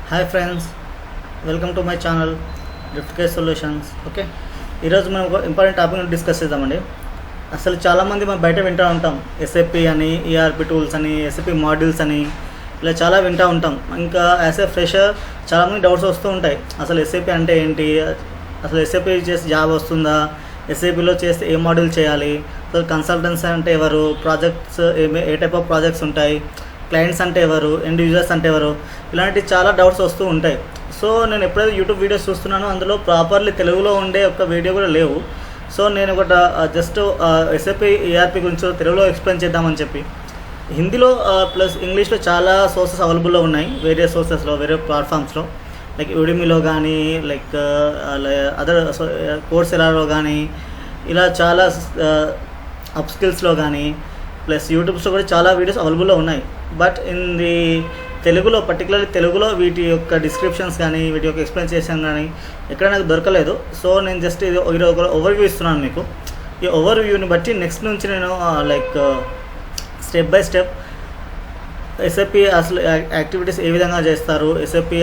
Hi friends, welcome to my channel gift case solutions. Okay, ఈరోజు మనం ఒక important topic discuss చేద్దామండి. అసలు చాలామంది మనం బయట వింటూ ఉంటాం, ఎస్ఏపి అని, ఈఆర్పి టూల్స్ అని, ఎస్ఏపి మాడ్యూల్స్ అని, ఇలా చాలా వింటూ ఉంటాం. ఇంకా యాజ్ ఏ ఫ్రెషర్ చాలామంది డౌట్స్ వస్తూ ఉంటాయి. అసలు ఎస్ఏపి అంటే ఏంటి, అసలు ఎస్ఏపి చేస్తే జాబ్ వస్తుందా, ఎస్ఏపిలో చేస్తే ఏ మాడ్యూల్ చేయాలి, అసలు కన్సల్టెన్సీ అంటే ఎవరు, projects A type of projects ఉంటాయి, క్లయింట్స్ అంటే ఎవరు, ఎండ్ యూజర్స్ అంటే ఎవరు, ఇలాంటి చాలా డౌట్స్ వస్తూ ఉంటాయి. సో నేను ఎప్పుడైతే యూట్యూబ్ వీడియోస్ చూస్తున్నానో అందులో ప్రాపర్లీ తెలుగులో ఉండే ఒక వీడియో కూడా లేవు. సో నేను ఒకటి జస్ట్ ఎస్ఏపి ఈఆర్పి గురించి తెలుగులో ఎక్స్ప్లెయిన్ చేద్దామని చెప్పి హిందీలో ప్లస్ ఇంగ్లీష్లో చాలా సోర్సెస్ అవైలబుల్లో ఉన్నాయి, వేరే సోర్సెస్లో, వేరే ప్లాట్ఫామ్స్లో, లైక్ యుడిమిలో కానీ, లైక్ అదర్ కోర్సెరాలో కానీ, ఇలా చాలా అప్ స్కిల్స్లో కానీ, ప్లస్ యూట్యూబ్స్లో కూడా చాలా వీడియోస్ అవైలబుల్లో ఉన్నాయి. బట్ ఇన్ ది తెలుగులో, పర్టికులర్లీ తెలుగులో వీటి యొక్క డిస్క్రిప్షన్స్ కానీ, వీటి యొక్క ఎక్స్ప్లెయిన్ కానీ ఎక్కడ నాకు దొరకలేదు. సో నేను జస్ట్ ఇది ఒక ఓవర్వ్యూ ఇస్తున్నాను మీకు. ఈ ఓవర్వ్యూని బట్టి నెక్స్ట్ నుంచి నేను like step by step SAP అసలు యాక్టివిటీస్ ఏ విధంగా చేస్తారు, SAP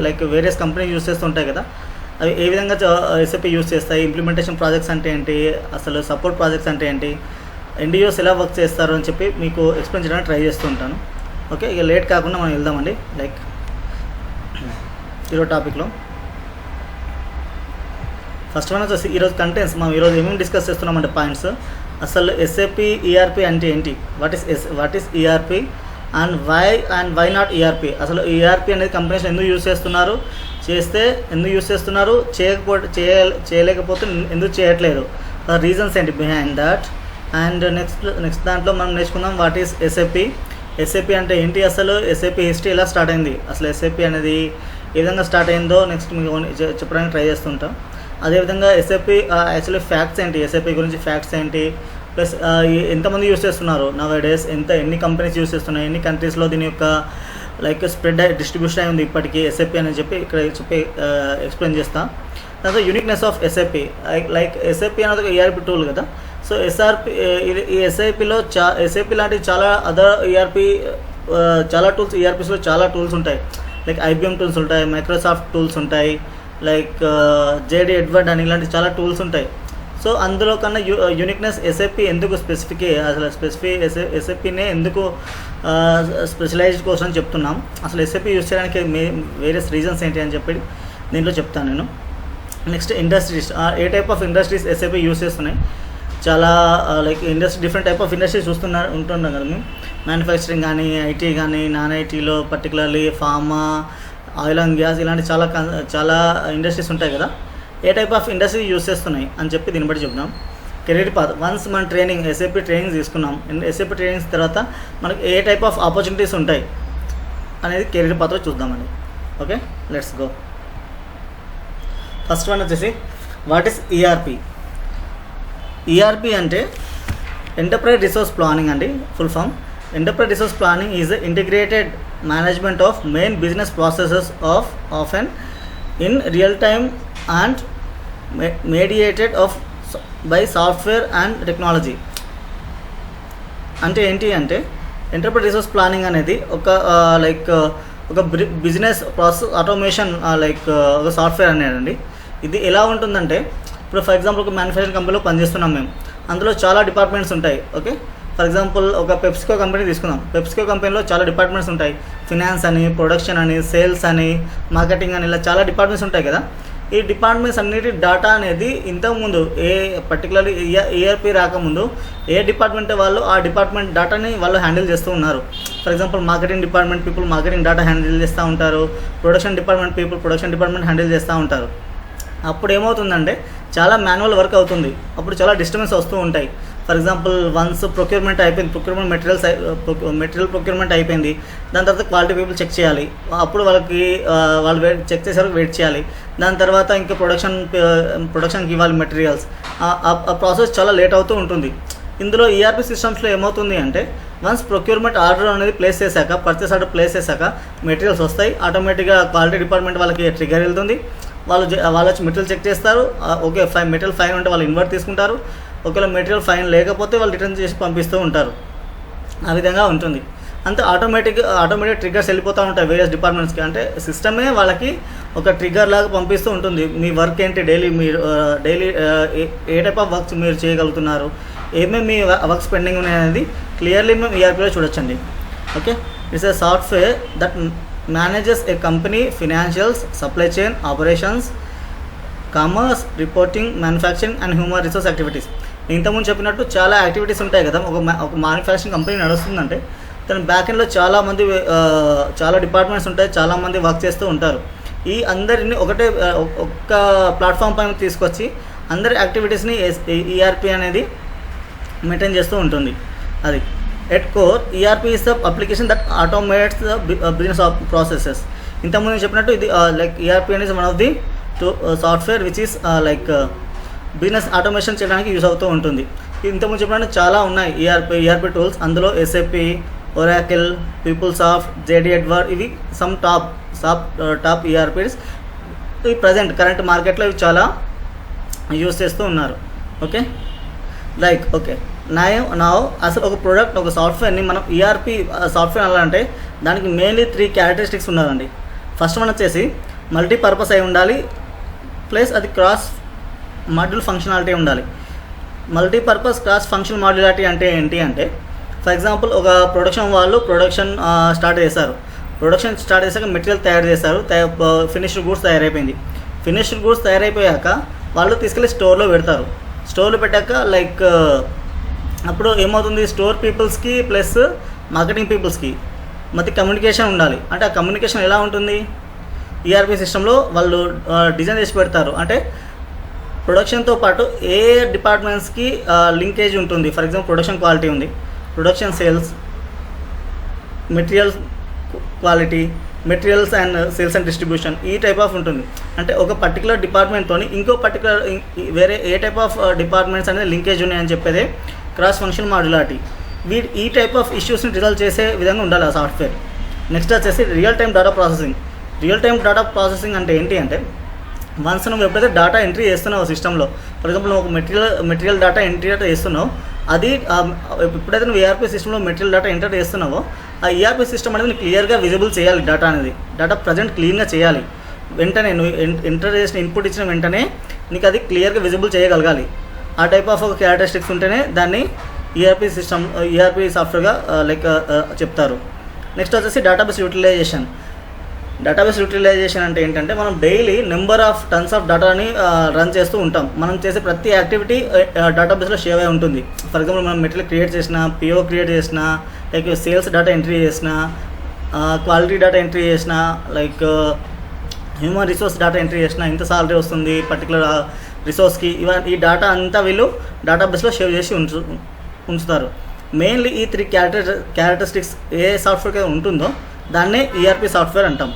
like various companies use చేస్తుంటాయి కదా, అవి ఏ విధంగా ఎస్ఏపి యూస్ చేస్తాయి, ఇంప్లిమెంటేషన్ ప్రాజెక్ట్స్ అంటే ఏంటి, అసలు సపోర్ట్ ప్రాజెక్ట్స్ అంటే ఏంటి, ఎన్డిఓస్ ఎలా వర్క్ చేస్తారు అని చెప్పి మీకు ఎక్స్ప్లెయిన్ చేయడానికి ట్రై చేస్తూ ఉంటాను. ఓకే, ఇక లేట్ కాకుండా మనం వెళ్దామండి. లైక్ ఈరోజు టాపిక్లో ఫస్ట్ వన్ వచ్చేసి ఈరోజు కంటెంట్స్. మనం ఈరోజు ఏమేమి డిస్కస్ చేస్తున్నామంటే పాయింట్స్. అసలు ఎస్ఏపి ఈఆర్పి అంటే ఏంటి, what is ERP and why not ERP, అసలు ఈఆర్పి అనేది కంపెనీస్ ఎందుకు యూజ్ చేస్తున్నారు, చేస్తే ఎందుకు యూజ్ చేస్తున్నారు, చేయలేకపోతే ఎందుకు చేయట్లేదు, రీజన్స్ ఏంటి బిహైండ్ దాట్. అండ్ నెక్స్ట్ దాంట్లో మనం నేర్చుకుందాం వాట్ ఈస్ ఎస్ఏపి. ఎస్ఏపి అంటే ఏంటి, అసలు ఎస్ఏపి హిస్టరీ ఎలా స్టార్ట్ అయింది, అసలు ఎస్ఏపి అనేది ఏ విధంగా స్టార్ట్ అయిందో నెక్స్ట్ మీకు చెప్పడానికి ట్రై చేస్తుంటాం. అదేవిధంగా ఎస్ఏపి యాక్చువల్లీ ఫ్యాక్ట్స్ ఏంటి, ఎస్ఏపి గురించి ఫ్యాక్ట్స్ ఏంటి, ప్లస్ ఎంతమంది యూస్ చేస్తున్నారు నౌ-ఏ-డేస్, ఎన్ని కంపెనీస్ యూస్ చేస్తున్నాయి, ఎన్ని కంట్రీస్లో దీని యొక్క లైక్ స్ప్రెడ్ డిస్ట్రిబ్యూషన్ అయి ఉంది ఇప్పటికీ ఎస్ఏపి అని చెప్పి ఇక్కడ ఎక్స్ప్లెయిన్ చేస్తాం. దాంతో uniqueness of SAP, like SAP అనేది ఒక ఈఆర్పి టూల్ కదా. సో ఈ ఎస్ఐపిలో ఎస్ఐపి లాంటి చాలా అదర్ ఈఆర్పి చాలా టూల్స్, ఈఆర్పిస్లో చాలా టూల్స్ ఉంటాయి. లైక్ ఐబిఎం టూల్స్ ఉంటాయి, మైక్రోసాఫ్ట్ టూల్స్ ఉంటాయి, లైక్ జేడి ఎడ్వర్డ్ అని, ఇలాంటి చాలా టూల్స్ ఉంటాయి. సో అందులో కన్నా యూనిక్నెస్ ఎస్ఐపి ఎందుకు అసలు ఎస్ఐపినే ఎందుకు స్పెషలైజ్డ్ కోసం అని చెప్తున్నాం. అసలు ఎస్ఐపి యూస్ చేయడానికి వేరియస్ రీజన్స్ ఏంటి అని చెప్పి దీంట్లో చెప్తాను నేను. Next industries, A type of industries SIP use చేస్తున్నాయి, చాలా like different type of industries ఉంటున్నాం కదా మేము. మ్యానుఫ్యాక్చరింగ్ కానీ, ఐటీ కానీ, నాన్ ఐటీలో particularly pharma, oil and gas, ఇలాంటి చాలా ఇండస్ట్రీస్ ఉంటాయి కదా. ఏ టైప్ ఆఫ్ ఇండస్ట్రీ యూస్ చేస్తున్నాయి అని చెప్పి దీన్ని బట్టి చెప్తాం. కెరీర్ పాత్, వన్స్ మన ట్రైనింగ్ ఎస్ఏపి ట్రైనింగ్ తీసుకున్నాం, ఎస్ఏపి ట్రైనింగ్స్ తర్వాత మనకి ఏ టైప్ ఆఫ్ ఆపర్చునిటీస్ ఉంటాయి అనేది కెరీర్ పాత్రలో చూద్దామండి. Okay, let's go. First one వచ్చేసి వాట్ ఈస్ ఈఆర్పి. ఈఆర్పి అంటే ఎంటర్ప్రైజ్ రిసోర్స్ ప్లానింగ్ అండి, full form. Enterprise resource planning is integrated management of main business processes of an in real time and mediated by software and technology. అంటే ఏంటి అంటే enterprise resource planning అనేది ఒక business process automation, ఒక software అనేదండి. ఇది ఎలా ఉంటుందంటే, ఇప్పుడు ఫర్ ఎగ్జాంపుల్ ఒక మ్యానుఫ్యాక్చరింగ్ కంపెనీలో పనిచేస్తున్నాం మేము, అందులో చాలా డిపార్ట్మెంట్స్ ఉంటాయి. ఓకే, ఫర్ ఎగ్జాంపుల్ ఒక పెప్సికో కంపెనీ తీసుకుందాం. పెప్సికో కంపెనీలో చాలా డిపార్ట్మెంట్స్ ఉంటాయి, ఫినాన్స్ అని, ప్రొడక్షన్ అని, సేల్స్ అని, మార్కెటింగ్ అని, ఇలా చాలా డిపార్ట్మెంట్స్ ఉంటాయి కదా. ఈ డిపార్ట్మెంట్స్ అన్నిటి డేటా అనేది ఇంతకుముందు పర్టికులర్లీ ఈఆర్పి రాకముందు ఏ డిపార్ట్మెంట్ వాళ్ళు ఆ డిపార్ట్మెంట్ డేటాని వాళ్ళు హ్యాండిల్ చేస్తూ ఉన్నారు. For example marketing department people marketing data handle చేస్తూ ఉంటారు, production department people production department handle చేస్తూ ఉంటారు. అప్పుడు ఏమవుతుందంటే చాలా మాన్యువల్ వర్క్ అవుతుంది, అప్పుడు చాలా డిస్టర్బెన్స్ వస్తూ ఉంటాయి. ఫర్ ఎగ్జాంపుల్ వన్స్ ప్రొక్యూర్మెంట్ అయిపోయింది, మెటీరియల్ ప్రొక్యూర్మెంట్ అయిపోయింది, దాని తర్వాత క్వాలిటీ పీపుల్ చెక్ చేయాలి, అప్పుడు వాళ్ళు చెక్ చేసే వరకు వెయిట్ చేయాలి, దాని తర్వాత ఇంకా ప్రొడక్షన్కి ఇవ్వాలి మెటీరియల్స్. ఆ ప్రాసెస్ చాలా లేట్ అవుతూ ఉంటుంది. ఇందులో ఈఆర్పి సిస్టమ్స్లో ఏమవుతుంది అంటే వన్స్ ప్రొక్యూర్మెంట్ ఆర్డర్ అనేది ప్లేస్ చేశాక, పర్చేస్ ఆర్డర్ ప్లేస్ చేశాక మెటీరియల్స్ వస్తాయి, ఆటోమేటిక్గా క్వాలిటీ డిపార్ట్మెంట్ వాళ్ళకి ట్రిగర్ వెళ్తుంది, వాళ్ళు వచ్చి మెటీరియల్ చెక్ చేస్తారు. ఓకే, మెటీరియల్ ఫైన్ ఉంటే వాళ్ళు ఇన్వర్ట్ తీసుకుంటారు, ఒకవేళ మెటీరియల్ ఫైన్ లేకపోతే వాళ్ళు రిటర్న్ చేసి పంపిస్తూ ఉంటారు. ఆ విధంగా ఉంటుంది. అంతే ఆటోమేటిక్ ట్రిగ్గర్స్ వెళ్ళిపోతూ ఉంటాయి వేరియస్ డిపార్ట్మెంట్స్కి. అంటే సిస్టమే వాళ్ళకి ఒక ట్రిగ్గర్ లాగా పంపిస్తూ ఉంటుంది. మీ వర్క్ ఏంటి, మీరు daily A type of works మీరు చేయగలుగుతున్నారు, ఏమేమి మీ వర్క్స్ పెండింగ్ ఉన్నాయి అనేది క్లియర్లీ మేము ఈఆర్పీలో చూడొచ్చండి. Okay, it's a software that manages A company financials, supply chain, operations, commerce, reporting, manufacturing and human resource activities. ఇంతకుముందు చెప్పినట్టు చాలా యాక్టివిటీస్ ఉంటాయి కదా. ఒక మ్యానుఫ్యాక్చరింగ్ కంపెనీ నడుస్తుందంటే దాని బ్యాక్ ఎండ్లో చాలా డిపార్ట్మెంట్స్ ఉంటాయి, చాలామంది వర్క్ చేస్తూ ఉంటారు. ఈ అందరిని ఒక్క ప్లాట్ఫామ్ పైన తీసుకొచ్చి అందరి యాక్టివిటీస్ని ఈఆర్పీ అనేది మెయింటైన్ చేస్తూ ఉంటుంది. అది at core ERP is the application that automates the business processes. ఇంతకుముందు చెప్పినట్టు ఇది లైక్ ఈఆర్పీ అనేది one of the software which is like business automation చేయడానికి యూస్ అవుతూ ఉంటుంది. ఇంతకుముందు చెప్పినట్టు చాలా ఉన్నాయి ఈఆర్పీ టూల్స్. అందులో SAP, Oracle, PeopleSoft, JD Edward, ఇవి సమ్ టాప్ ఈఆర్పీస్ ఈ కరెంట్ మార్కెట్లో ఇవి చాలా యూస్ చేస్తూ ఉన్నారు. ఓకే, లైక్ ఓకే నా అసలు ఒక ప్రోడక్ట్, ఒక సాఫ్ట్వేర్ని మనం ఈఆర్పీ సాఫ్ట్వేర్ అనాలంటే దానికి మెయిన్లీ 3 క్యారెక్టరిస్టిక్స్ ఉన్నదండి. ఫస్ట్ వన్ వచ్చేసి మల్టీపర్పస్ అయి ఉండాలి, ప్లస్ అది క్రాస్ మాడ్యూల్ ఫంక్షనాలిటీ ఉండాలి. మల్టీపర్పస్ క్రాస్ ఫంక్షన్ మాడ్యులారిటీ అంటే ఏంటి అంటే, ఫర్ ఎగ్జాంపుల్ ఒక ప్రొడక్షన్ స్టార్ట్ చేశాక మెటీరియల్ తయారు చేస్తారు, ఫినిష్డ్ గూడ్స్ తయారైపోయింది. ఫినిష్డ్ గూడ్స్ తయారైపోయాక వాళ్ళు తీసుకెళ్ళి స్టోర్లో పెడతారు. స్టోర్లో పెట్టాక లైక్ అప్పుడు ఏమవుతుంది, స్టోర్ పీపుల్స్కి ప్లస్ మార్కెటింగ్ పీపుల్స్కి మధ్య కమ్యూనికేషన్ ఉండాలి. అంటే ఆ కమ్యూనికేషన్ ఎలా ఉంటుంది, ఈఆర్పీ సిస్టంలో వాళ్ళు డిజైన్ చేసి పెడతారు. అంటే ప్రొడక్షన్తో పాటు ఏ డిపార్ట్మెంట్స్కి లింకేజ్ ఉంటుంది. ఫర్ ఎగ్జాంపుల్ ప్రొడక్షన్ క్వాలిటీ ఉంది, production sales, materials quality, materials and sales and distribution, ఈ టైప్ ఆఫ్ ఉంటుంది. అంటే ఒక పర్టికులర్ డిపార్ట్మెంట్తో ఇంకో పర్టికులర్ వేరే ఏ టైప్ ఆఫ్ డిపార్ట్మెంట్స్ అనేది లింకేజ్ ఉన్నాయని చెప్పేదే క్రాస్ ఫంక్షన్ మాడ్యులారిటీ. ఈ టైప్ ఆఫ్ ఇష్యూస్ని రిజాల్వ్ చేసే విధంగా ఉండాలి ఆ సాఫ్ట్వేర్. నెక్స్ట్ వచ్చేసి రియల్ టైమ్ డేటా ప్రాసెసింగ్ అంటే ఏంటి అంటే, వన్స్ నువ్వు ఎప్పుడైతే డేటా ఎంట్రీ చేస్తున్నావు సిస్టంలో, ఫర్ ఎగ్జాంపుల్ నువ్వు ఒక మెటీరియల్ డేటా ఎంట్రీ చేస్తున్నావు, అది ఎప్పుడైతే నువ్వు ఈఆర్పీ సిస్టంలో మెటీరియల్ డేటా ఎంటర్ చేస్తున్నావో ఆ ఈఆర్పీ సిస్టమ్ అనేది క్లియర్గా విజిబుల్ చేయాలి. డేటా ప్రజెంట్ క్లీన్గా చేయాలి. వెంటనే నువ్వు ఎంటర్ చేసిన ఇన్పుట్ ఇచ్చిన వెంటనే నీకు అది క్లియర్గా విజిబుల్ చేయగలగాలి. ఆ టైప్ ఆఫ్ ఒక క్యారెక్టరిస్టిక్స్ ఉంటేనే దాన్ని ఈఆర్పీ సాఫ్ట్వేర్గా లైక్ చెప్తారు. నెక్స్ట్ వచ్చేసి డేటాబేస్ యూటిలైజేషన్ అంటే ఏంటంటే, మనం daily number of tons of డేటాని రన్ చేస్తూ ఉంటాం. మనం చేసే ప్రతి యాక్టివిటీ డేటాబేస్లో సేవ్ అయి ఉంటుంది. ఫర్ ఎగ్జాంపుల్ మనం మెటీరియల్ క్రియేట్ చేసినా, పిఓ క్రియేట్ చేసినా, లైక్ సేల్స్ డేటా ఎంట్రీ చేసినా, క్వాలిటీ డేటా ఎంట్రీ చేసినా, like human resource data entry చేసినా, ఇంత సాలరీ వస్తుంది పర్టికులర్ రిసోర్స్కి, ఈ డేటా అంతా వీళ్ళు డేటాబేస్లో సేవ్ చేసి ఉంచుతారు. మెయిన్లీ ఈ 3 క్యారెక్టరిస్టిక్స్ ఏ సాఫ్ట్వేర్ ఉంటుందో దాన్నే ఈఆర్పీ సాఫ్ట్వేర్ అంటాం.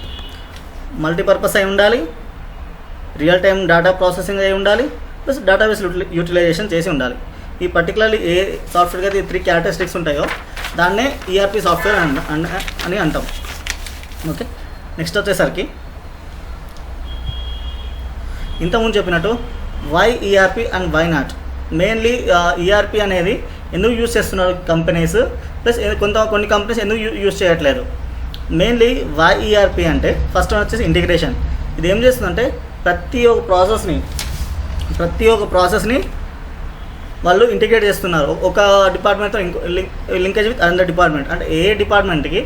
మల్టీపర్పస్ అయి ఉండాలి, రియల్ టైమ్ డేటా ప్రాసెసింగ్ అయి ఉండాలి, ప్లస్ డేటాబేస్ యూటిలైజేషన్ చేసి ఉండాలి. ఈ పర్టికులర్లీ ఏ సాఫ్ట్వేర్కి అయితే 3 క్యారెక్టరిస్టిక్స్ ఉంటాయో దాన్నే ఈఆర్పీ సాఫ్ట్వేర్ అని అంటాం. ఓకే, నెక్స్ట్ వచ్చేసరికి ఇంతకుముందు చెప్పినట్టు why ERP and why not. Mainly ERP అనేది ఎందుకు యూజ్ చేస్తున్నారు కంపెనీస్, ప్లస్ కొన్ని కంపెనీస్ ఎందుకు యూజ్ చేయట్లేదు. మెయిన్లీ వై ఈఆర్పీ అంటే ఫస్ట్ వన్ వచ్చేసి ఇంటిగ్రేషన్. ఇది ఏం చేస్తుందంటే ప్రతి ఒక్క ప్రాసెస్ని వాళ్ళు ఇంటిగ్రేట్ చేస్తున్నారు. ఒక డిపార్ట్మెంట్తో లింకేజ్ విత్ అనదర్ డిపార్ట్మెంట్. అంటే ఏ డిపార్ట్మెంట్కి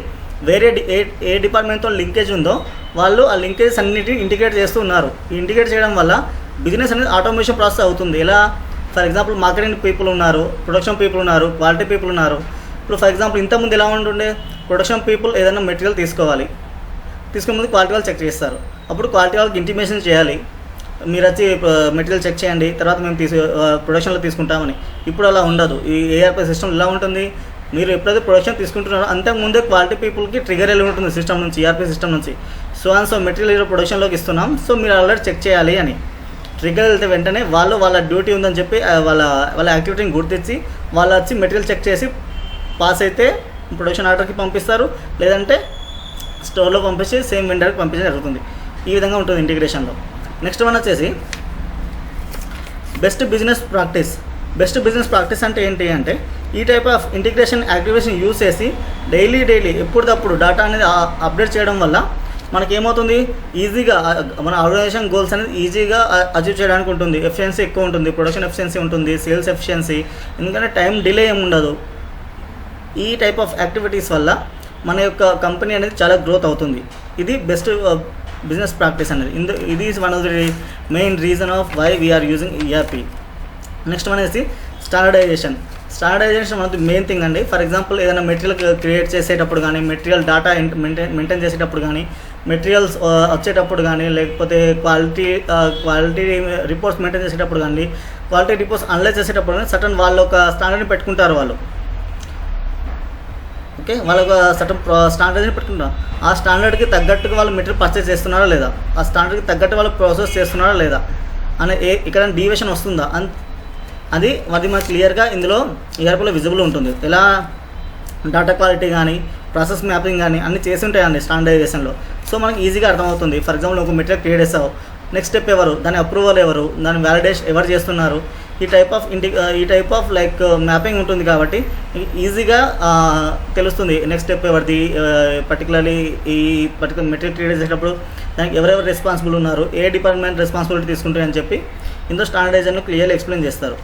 ఏ డిపార్ట్మెంట్తో లింకేజ్ ఉందో వాళ్ళు ఆ లింకేజెస్ అన్నిటిని ఇంటిగ్రేట్ చేస్తూ ఉన్నారు. ఈ ఇంటిగ్రేట్ చేయడం వల్ల బిజినెస్ అనేది ఆటోమేషన్ ప్రాసెస్ అవుతుంది. ఎలా, ఫర్ ఎగ్జాంపుల్ మార్కెటింగ్ పీపుల్ ఉన్నారు, ప్రొడక్షన్ పీపుల్ ఉన్నారు, క్వాలిటీ పీపుల్ ఉన్నారు. ఇప్పుడు ఫర్ ఎగ్జాంపుల్ ఇంతకుముందు ఎలా ఉంటుండే, ప్రొడక్షన్ పీపుల్ ఏదైనా మెటీరియల్ తీసుకునే ముందు క్వాలిటీ వాళ్ళు చెక్ చేస్తారు. అప్పుడు క్వాలిటీ వాళ్ళకి ఇంటిమేషన్ చేయాలి, మీరు వచ్చి మెటీరియల్ చెక్ చేయండి, తర్వాత మేము ప్రొడక్షన్లో తీసుకుంటామని. ఇప్పుడు అలా ఉండదు. ఈ ఏఆర్పీ సిస్టమ్ ఇలా ఉంటుంది, మీరు ఎప్పుడైతే ప్రొడక్షన్ తీసుకుంటున్నారో అంతకుముందే క్వాలిటీ పీపుల్కి ట్రిగర్ వెళ్ళి ఉంటుంది సిస్టమ్ నుంచి, ఈఆర్పీ సిస్టమ్ నుంచి. సో మెటీరియల్ ప్రొడక్షన్లోకి ఇస్తున్నాం, సో మీరు ఆల్రెడీ చెక్ చేయాలి అని ట్రిగర్ వెళ్తే వెంటనే వాళ్ళ డ్యూటీ ఉందని చెప్పి వాళ్ళ యాక్టివిటీని గుర్తించి వాళ్ళు వచ్చి మెటీరియల్ చెక్ చేసి పాస్ అయితే ప్రొడక్షన్ ఆర్డర్కి పంపిస్తారు, లేదంటే స్టోర్లో పంపించి సేమ్ వెండర్కి పంపించడం జరుగుతుంది. ఈ విధంగా ఉంటుంది ఇంటిగ్రేషన్లో. నెక్స్ట్ వన్ వచ్చేసి బెస్ట్ బిజినెస్ ప్రాక్టీస్ అంటే ఏంటి అంటే, ఈ type of integration activation use చేసి డైలీ ఎప్పటికప్పుడు డేటా అనేది అప్డేట్ చేయడం వల్ల మనకేమవుతుంది, ఈజీగా మన ఆర్గనైజేషన్ గోల్స్ అనేది ఈజీగా అచీవ్ చేయడానికి ఉంటుంది. ఎఫిషియన్సీ ఎక్కువ ఉంటుంది, ప్రొడక్షన్ ఎఫిషియన్సీ ఉంటుంది, సేల్స్ ఎఫిషియన్సీ, ఎందుకంటే టైం డిలే ఏమి ఉండదు. ఈ టైప్ ఆఫ్ యాక్టివిటీస్ వల్ల మన యొక్క కంపెనీ అనేది చాలా గ్రోత్ అవుతుంది. ఇది బెస్ట్ బిజినెస్ ప్రాక్టీస్ అనేది. ఇది is one of the main reason of why we are using ERP. Next one వచ్చి standardisation one of the main thing అండి. ఫర్ ఎగ్జాంపుల్ ఏదైనా మెటీరియల్ క్రియేట్ చేసేటప్పుడు కానీ, మెటీరియల్ డేటా మెయింటైన్ చేసేటప్పుడు కానీ, మెటీరియల్స్ వచ్చేటప్పుడు కానీ, లేకపోతే క్వాలిటీ రిపోర్ట్స్ మెయింటైన్ చేసేటప్పుడు కానీ, క్వాలిటీ రిపోర్ట్స్ అనలైజ్ చేసేటప్పుడు కానీ సటన్ వాళ్ళు ఒక స్టాండర్డ్ని పెట్టుకుంటారు వాళ్ళు. ఓకే, వాళ్ళు ఒక సటన్ స్టాండర్డ్ని పెట్టుకుంటారు. ఆ స్టాండర్డ్కి తగ్గట్టుగా వాళ్ళు మెటీరియల్ పర్చేస్ చేస్తున్నారా లేదా, ఆ స్టాండర్డ్కి తగ్గట్టు వాళ్ళు ప్రాసెస్ చేస్తున్నారా లేదా అనే ఇక్కడ డీవియేషన్ వస్తుందా అది మనకు క్లియర్గా ఇందులో ఈఆర్పీలో విజిబుల్ ఉంటుంది. ఎలా డేటా క్వాలిటీ కానీ, ప్రాసెస్ మ్యాపింగ్ కానీ అన్నీ చేసి ఉంటాయండి స్టాండర్డైజేషన్లో. సో మనకి ఈజీగా అర్థమవుతుంది. ఫర్ ఎగ్జాంపుల్ ఒక మెటీరియల్ క్రియేట్ చేస్తావు, నెక్స్ట్ స్టెప్ ఎవరు, దాని అప్రూవల్ ఎవరు, దాని వ్యాలిడేషన్ ఎవరు చేస్తున్నారు, ఈ టైప్ ఆఫ్ లైక్ మ్యాపింగ్ ఉంటుంది. కాబట్టి ఈజీగా తెలుస్తుంది నెక్స్ట్ స్టెప్ ఎవరిది, పర్టికులర్లీ మెటీరియల్ క్రియేట్ చేసేటప్పుడు దానికి ఎవరెవరు రెస్పాన్సిబుల్ ఉన్నారు, ఏ డిపార్ట్మెంట్ రెస్పాన్సిబిలిటీ తీసుకుంటారు అని చెప్పి ఇందులో స్టాండర్డైజేషన్ క్లియర్లీ ఎక్స్ప్లెయిన్ చేస్తారు.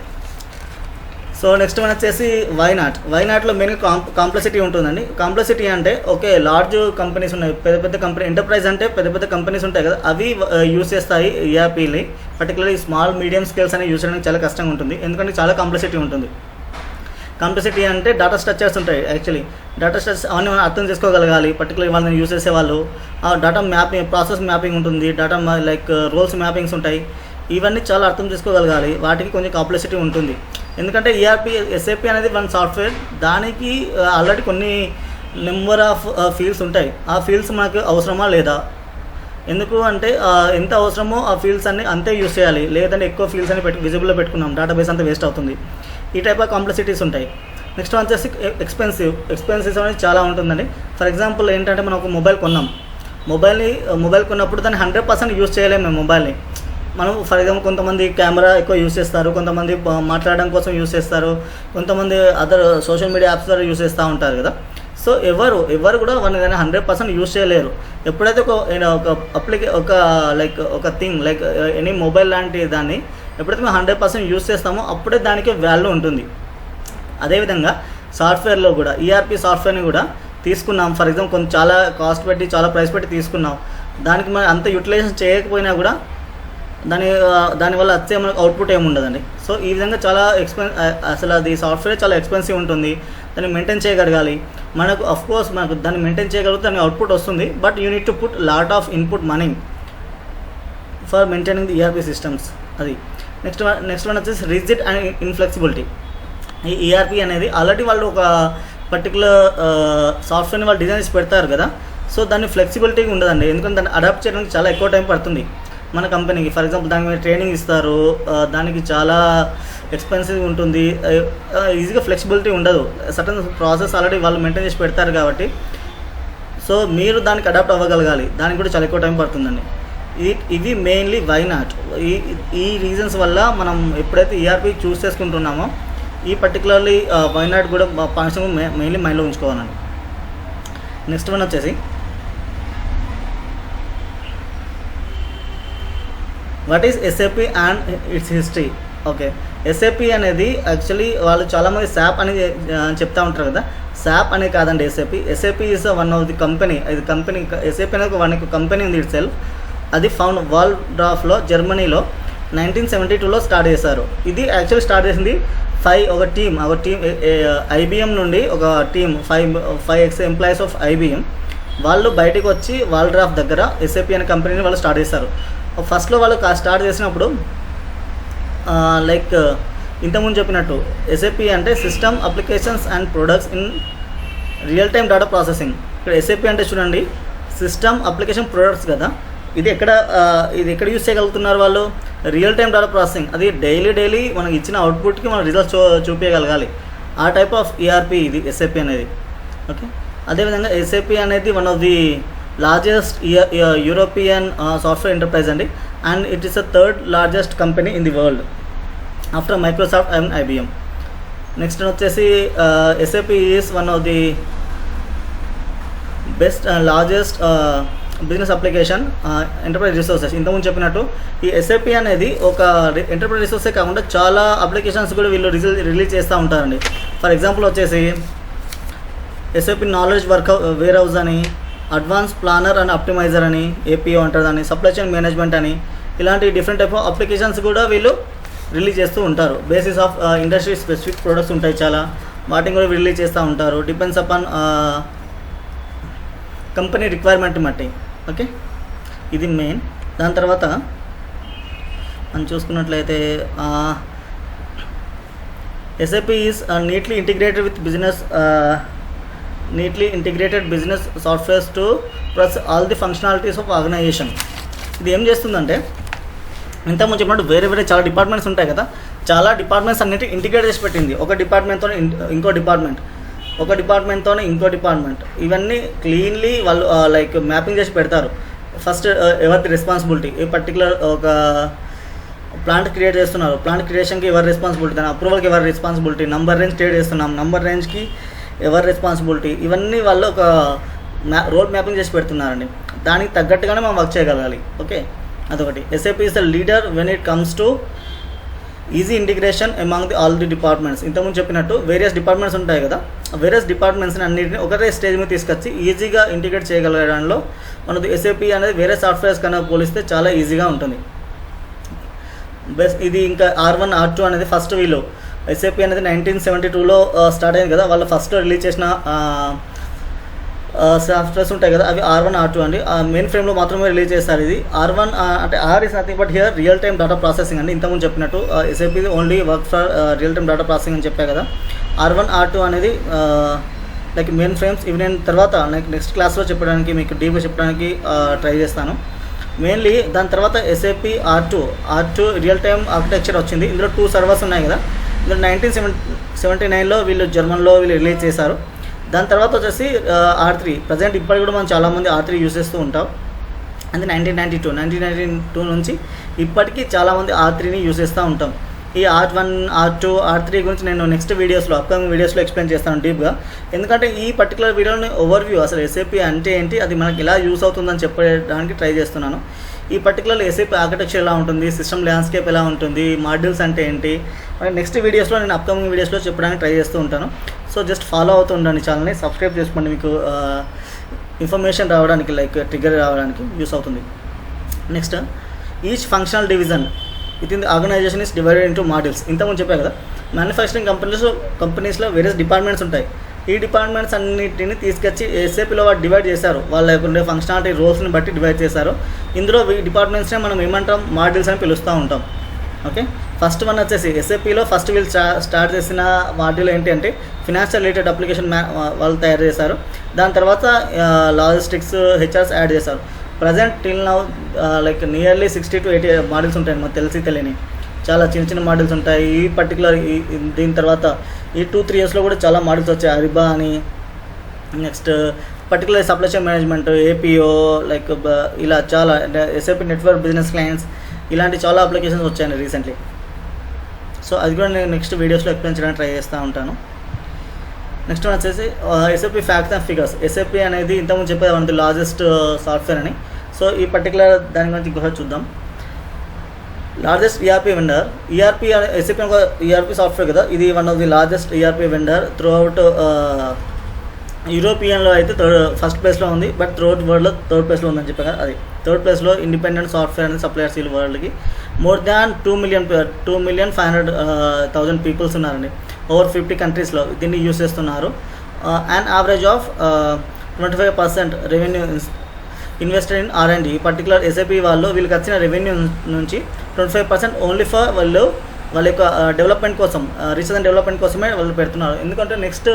సో నెక్స్ట్ మనం వచ్చేసి వైనాట్లో మెయిన్గా కాంప్లెక్సిటీ ఉంటుందండి. కాంప్లెక్సిటీ అంటే ఓకే, లార్జ్ కంపెనీస్ ఉన్నాయి, పెద్ద కంపెనీ, ఎంటర్ప్రైజ్ అంటే పెద్ద కంపెనీస్ ఉంటాయి కదా, అవి యూస్ చేస్తాయి ఈఆర్పీని. పర్టికులర్లీ స్మాల్ మీడియం స్కేల్స్ అనేవి యూస్ చేయడానికి చాలా కష్టంగా ఉంటుంది, ఎందుకంటే చాలా కాంప్లెక్సిటీ ఉంటుంది. కాంప్లెక్సిటీ అంటే డేటా స్ట్రక్చర్స్ ఉంటాయి. యాక్చువల్లీ డేటా స్ట్రక్చర్స్ అవన్నీ మనం అర్థం చేసుకోగలగాలి. పర్టికులర్ వాళ్ళని యూస్ చేసేవాళ్ళు, డేటా మ్యాపింగ్, ప్రాసెస్ మ్యాపింగ్ ఉంటుంది, డేటా లైక్ రోల్స్ మ్యాపింగ్స్ ఉంటాయి. ఇవన్నీ చాలా అర్థం చేసుకోగలగాలి. వాటికి కొంచెం కాంప్లెక్సిటీ ఉంటుంది. ఎందుకంటే ఎస్ఏపీ అనేది వన్ సాఫ్ట్వేర్, దానికి ఆల్రెడీ కొన్ని నెంబర్ ఆఫ్ ఫీల్డ్స్ ఉంటాయి. ఆ ఫీల్డ్స్ మనకు అవసరమా లేదా, ఎందుకు అంటే ఎంత అవసరమో ఆ ఫీల్డ్స్ అన్ని అంతే యూస్ చేయాలి. లేదంటే ఎక్కువ ఫీల్డ్స్ అని విజిబుల్లో పెట్టుకున్నాం, డేటాబేస్ అంతా వేస్ట్ అవుతుంది. ఈ టైప్ ఆఫ్ కాంప్లెక్సిటీస్ ఉంటాయి. నెక్స్ట్ వచ్చేసి ఎక్స్పెన్సివ్స్ అనేది చాలా ఉంటుందండి. ఫర్ ఎగ్జాంపుల్ ఏంటంటే మనం ఒక మొబైల్ కొన్నాం, మొబైల్ కొన్నప్పుడు దాన్ని 100% యూస్ చేయలేము మేము మొబైల్ని. మనం ఫర్ ఎగ్జాంపుల్ కొంతమంది కెమెరా ఎక్కువ యూస్ చేస్తారు, కొంతమంది మాట్లాడడం కోసం యూస్ చేస్తారు, కొంతమంది అదర్ సోషల్ మీడియా యాప్స్ ద్వారా యూస్ చేస్తూ ఉంటారు కదా. సో ఎవరు కూడా వాళ్ళని 100% యూస్ చేయలేరు. ఎప్పుడైతే ఒక థింగ్ లైక్ ఎనీ మొబైల్ లాంటి దాన్ని ఎప్పుడైతే మేము 100% యూస్ చేస్తామో అప్పుడే దానికి వాల్యూ ఉంటుంది. అదేవిధంగా సాఫ్ట్వేర్లో కూడా ఈఆర్పీ సాఫ్ట్వేర్ని కూడా తీసుకున్నాం, ఫర్ ఎగ్జాంపుల్ కొంచెం చాలా కాస్ట్ పెట్టి, చాలా ప్రైస్ పెట్టి తీసుకున్నాం, దానికి మనం అంత యూటిలైజేషన్ చేయకపోయినా కూడా దానివల్ల వచ్చే మనకు అవుట్పుట్ ఏమి ఉండదండి. సో ఈ విధంగా చాలా అసలు అది సాఫ్ట్వేర్ చాలా ఎక్స్పెన్సివ్ ఉంటుంది, దాన్ని మెయింటైన్ చేయగలగాలి. మనకు అఫ్కోర్స్ మనకు దాన్ని మెయింటైన్ చేయగలిగితే దానికి అవుట్పుట్ వస్తుంది, but you need to put lot of input money for maintaining the ERP systems. అది నెక్స్ట్ వన్ వచ్చేసి రిజిడ్ అండ్ ఇన్ఫ్లెక్సిబిలిటీ. ఈ ఈఆర్పీ అనేది ఆల్రెడీ వాళ్ళు ఒక పర్టికులర్ సాఫ్ట్వేర్ని వాళ్ళు డిజైన్ చేసి పెడతారు కదా. సో దాన్ని ఫ్లెక్సిబిలిటీ ఉండదండి, ఎందుకంటే దాన్ని అడాప్ట్ చేయడానికి చాలా ఎక్కువ టైం పడుతుంది మన కంపెనీకి. ఫర్ ఎగ్జాంపుల్ దానికి మీద ట్రైనింగ్ ఇస్తారు, దానికి చాలా ఎక్స్పెన్సివ్ ఉంటుంది, ఈజీగా ఫ్లెక్సిబిలిటీ ఉండదు. సర్టన్ ప్రాసెస్ ఆల్రెడీ వాళ్ళు మెయింటైన్ చేసి పెడతారు కాబట్టి సో మీరు దానికి అడాప్ట్ అవ్వగలగాలి, దానికి కూడా చాలా ఎక్కువ టైం పడుతుందండి. ఇవి మెయిన్లీ వై నాట్. ఈ రీజన్స్ వల్ల మనం ఎప్పుడైతే ఈఆర్పీ చూస్ చేసుకుంటున్నామో ఈ పర్టికులర్లీ వై నాట్ కూడా పాయింట్స్ మెయిన్లీ మైండ్లో ఉంచుకోవాలండి. నెక్స్ట్ వన్ వచ్చేసి what is SAP and it's history. Okay, SAP అనేది యాక్చువల్లీ వాళ్ళు చాలామంది SAP అని చెప్తా ఉంటారు కదా. SAP అనే కాదండి SAP is one of the company. ఇది కంపెనీ ఎస్ఏపీ అనేది వన్ కంపెనీ ఉంది ఇట్ సెల్ఫ్. అది ఫౌండ్ వాల్డ్రాఫ్లో జర్మనీలో 1972లో స్టార్ట్ చేశారు. ఇది యాక్చువల్లీ స్టార్ట్ చేసింది ఒక టీమ్ ఐబిఎం నుండి ఒక టీమ్ 5 ఎంప్లాయీస్ ఆఫ్ ఐబిఎం వాళ్ళు బయటకు వచ్చి వాల్డ్రాఫ్ దగ్గర ఎస్ఏపీ అనే కంపెనీని వాళ్ళు స్టార్ట్ చేశారు. ఫస్ట్లో వాళ్ళు స్టార్ట్ చేసినప్పుడు లైక్ ఇంతకుముందు చెప్పినట్టు ఎస్ఏపీ అంటే system applications and products in real time data processing. ఇక్కడ ఎస్ఏపీ అంటే చూడండి సిస్టమ్ అప్లికేషన్ ప్రొడక్ట్స్ కదా, ఇది ఎక్కడ యూస్ చేయగలుగుతున్నారు వాళ్ళు, రియల్ టైమ్ డేటా ప్రాసెసింగ్. అది డైలీ మనకి ఇచ్చిన అవుట్పుట్కి మనం రిజల్ట్స్ చూపించగలగాలి. ఆ టైప్ ఆఫ్ ఈఆర్పీ ఇది ఎస్ఏపీ అనేది. ఓకే, అదేవిధంగా ఎస్ఏపీ అనేది one of the largest European software enterprise అండి, and it is the 3rd largest company in the world after Microsoft and IBM. Next వచ్చేసి SAP is one of the best and largest business application enterprise resources. ఇంతకుముందు చెప్పినట్టు ఈ SAP అనేది ఒక enterprise రిసోర్సే కాకుండా చాలా applications కూడా వీళ్ళు రిలీజ్ చేస్తూ ఉంటారండి. ఫర్ ఎగ్జాంపుల్ వచ్చేసి ఎస్ఏపి నాలెడ్జ్ వేర్ హౌస్ అని, అడ్వాన్స్ ప్లానర్ అండ్ ఆప్టిమైజర్ అని, ఏపీఓ అంటారు దాన్ని, సప్లై చైన్ మేనేజ్మెంట్ అని, ఇలాంటి డిఫరెంట్ టైప్ ఆఫ్ అప్లికేషన్స్ కూడా వీళ్ళు రిలీజ్ చేస్తూ ఉంటారు. Basis of industry specific products ఉంటాయి చాలా, వాటిని కూడా రిలీజ్ చేస్తూ ఉంటారు డిపెండ్స్ అపాన్ కంపెనీ రిక్వైర్మెంట్ బట్టి. ఓకే, ఇది మెయిన్. దాని తర్వాత మనం చూసుకున్నట్లయితే SAP is neatly integrated business softwares to plus all the functionalities of organization. ఇది ఏం చేస్తుందంటే, ఇంతకుముందు చెప్పినట్టు వేరే వేరే చాలా డిపార్ట్మెంట్స్ ఉంటాయి కదా, చాలా డిపార్ట్మెంట్స్ అన్నిటి ఇంటిగ్రేట్ చేసి పెట్టింది. ఒక డిపార్ట్మెంట్తో ఇంకో డిపార్ట్మెంట్, ఒక డిపార్ట్మెంట్తోనే ఇంకో డిపార్ట్మెంట్, ఇవన్నీ క్లీన్లీ వాళ్ళు లైక్ మ్యాపింగ్ చేసి పెడతారు. ఫస్ట్ ఎవరిది రెస్పాన్సిబిలిటీ, ఏ పర్టికులర్ ఒక ప్లాంట్ క్రియేట్ చేస్తున్నారు, ప్లాంట్ క్రియేషన్కి ఎవరి రెస్పాన్సిబిలిటీ, దాని అప్రూవల్కి ఎవరి రెస్పాన్సిబిలిటీ, నంబర్ రేంజ్ క్రియేట్ చేస్తున్నాం, నంబర్ రేంజ్కి ఎవరి రెస్పాన్సిబిలిటీ, ఇవన్నీ వాళ్ళు ఒక రోడ్ మ్యాపింగ్ చేసి పెడుతున్నారండి. దానికి తగ్గట్టుగానే మనం వర్క్ చేయగలగాలి. ఓకే, అదొకటి. SAP is the leader when it comes to easy integration among the all the departments. ఇంతకుముందు చెప్పినట్టు వేరియస్ డిపార్ట్మెంట్స్ ఉంటాయి కదా, వేరియస్ డిపార్ట్మెంట్స్ని అన్నింటినీ ఒకటే స్టేజ్ మీద తీసుకొచ్చి ఈజీగా ఇంటిగ్రేట్ చేయగలగడంలో మనది ఎస్ఏపి అనేది వేరే సాఫ్ట్వేర్స్ కన్నా పోలిస్తే చాలా ఈజీగా ఉంటుంది. బెస్ట్ ఇది. ఇంకా R1 R2 అనేది ఫస్ట్ వీళ్ళు ఎస్ఏపి అనేది 1972లో స్టార్ట్ అయింది కదా, వాళ్ళు ఫస్ట్ రిలీజ్ చేసిన సాఫ్ట్వేర్స్ ఉంటాయి కదా, అవి R1 R2 అండి. మెయిన్ ఫ్రేమ్లో మాత్రమే రిలీజ్ చేస్తారు. ఇది R1 అంటే R is nothing but here real time data processing అండి. ఇంతకుముందు చెప్పినట్టు SAP only work for real time data processing అని చెప్పా కదా. R1 R2 అనేది లైక్ మెయిన్ ఫ్రేమ్స్. ఇవి నేను తర్వాత నెక్స్ట్ క్లాస్లో చెప్పడానికి, మీకు డీప్గా చెప్పడానికి ట్రై చేస్తాను. మెయిన్లీ దాని తర్వాత SAP R2 real time architecture వచ్చింది. ఇందులో 2 సర్వర్స్ ఉన్నాయి కదా. ఇందులో 1979లో వీళ్ళు జర్మన్లో రిలీజ్ చేశారు. దాని తర్వాత వచ్చేసి R3. ప్రజెంట్ ఇప్పటికి కూడా మనం చాలామంది R3 యూజ్ చేస్తూ ఉంటాం. అది 1992 నుంచి ఇప్పటికీ చాలామంది R3ని యూజ్ చేస్తూ ఉంటాం. ఈ R1 R2 R3 గురించి నేను నెక్స్ట్ వీడియోస్లో, అప్కమింగ్ వీడియోస్లో ఎక్స్ప్లెయిన్ చేస్తాను డీప్గా. ఎందుకంటే ఈ పర్టికులర్ వీడియోని ఓవర్వ్యూ అసలు ఎస్ఏపి అంటే ఏంటి, అది మనకి ఎలా యూస్ అవుతుందని చెప్పడానికి ట్రై చేస్తున్నాను. ఈ పర్టికులర్ ఎస్ఏపి ఆర్కిటెక్చర్ ఎలా ఉంటుంది, సిస్టమ్ ల్యాండ్స్కేప్ ఎలా ఉంటుంది, మాడ్యూల్స్ అంటే ఏంటి, నెక్స్ట్ వీడియోస్లో నేను అప్కమింగ్ వీడియోస్లో చెప్పడానికి ట్రై చేస్తూ ఉంటాను. సో జస్ట్ ఫాలో అవుతూ ఉండండి ఛానల్ని, సబ్స్క్రైబ్ చేసుకోండి. మీకు ఇన్ఫర్మేషన్ రావడానికి, లైక్ ట్రిగర్ రావడానికి యూస్ అవుతుంది. Next, each functional division within the organization is divided into modules. ఇంతకుముందు చెప్పా కదా, మ్యానుఫ్యాక్చరింగ్ కంపెనీస్లో వేరియస్ డిపార్ట్మెంట్స్ ఉంటాయి. ఈ డిపార్ట్మెంట్స్ అన్నిటిని తీసుకొచ్చి ఎస్ఏపిలో వాళ్ళు డివైడ్ చేశారు. వాళ్ళ యొక్క ఫంక్షనాలిటీ రోల్స్ని బట్టి డివైడ్ చేశారు. ఇందులో ఈ డిపార్ట్మెంట్స్నే మనం ఏమంటాం, మాడ్యూల్స్ అని పిలుస్తూ ఉంటాం. ఓకే, ఫస్ట్ వన్ వచ్చేసి ఎస్ఏపిలో ఫస్ట్ వీళ్ళు స్టార్ట్ చేసిన మాడ్యూల్ ఏంటి అంటే ఫినాన్షియల్ రిలేటెడ్ అప్లికేషన్ వాళ్ళు తయారు చేశారు. దాని తర్వాత లాజిస్టిక్స్, హెచ్ఆర్స్ యాడ్ చేశారు. Present till now like nearly 60 to 80 modules ఉంటాయి. మనకు తెలియని చాలా చిన్న చిన్న మాడ్యూల్స్ ఉంటాయి. ఈ పర్టికులర్ దీని తర్వాత ఈ 2-3 yearsలో కూడా చాలా మాడ్యూల్స్ వచ్చాయి. అరిబా అని, next particular supply chain management, APO, like ఇలా చాలా ఎస్ఏపి నెట్వర్క్ బిజినెస్ క్లయింట్స్, ఇలాంటి చాలా అప్లికేషన్స్ వచ్చాయండి రీసెంట్లీ. సో అది కూడా నేను నెక్స్ట్ వీడియోస్లో ఎక్స్ప్లెయిన్ చేయడానికి ట్రై చేస్తూ ఉంటాను. నెక్స్ట్ వన్ వచ్చేసి SAP facts and figures. SAP అనేది ఇంతకుముందు చెప్పేది one of the largest software అని. సో ఈ పర్టికులర్ దాని గురించి ఇంకొకటి చూద్దాం. Largest ERP vendor. ERP SAP ఒక ఈఆర్పీ సాఫ్ట్వేర్ కదా, ఇది one of the largest ERP vendor throughout. యూరోపియన్లో అయితే ఫస్ట్ ప్లేస్లో ఉంది, బట్ త్రూఅవుట్ వరల్డ్లో థర్డ్ ప్లేస్లో ఉందని చెప్పాను కదా, అది థర్డ్ ప్లేస్లో ఇండిపెండెంట్ సాఫ్ట్వేర్ అనేది సప్లయర్స్ ఈ వరల్డ్కి. మోర్ దాన్ 2,500,000 పీపుల్స్ ఉన్నారండి. ఓవర్ 50 కంట్రీస్లో దీన్ని యూజ్ చేస్తున్నారు. And average of 25% revenue invested in R&D. ఈ పర్టికులర్ ఎస్ఏపీ వాళ్ళు వీళ్ళకి వచ్చిన రెవెన్యూ నుంచి 25% ఓన్లీ ఫర్ వాళ్ళ యొక్క డెవలప్మెంట్ కోసం, రీసెర్చ్ అండ్ డెవలప్మెంట్ కోసమే వాళ్ళు పెడుతున్నారు. ఎందుకంటే నెక్స్ట్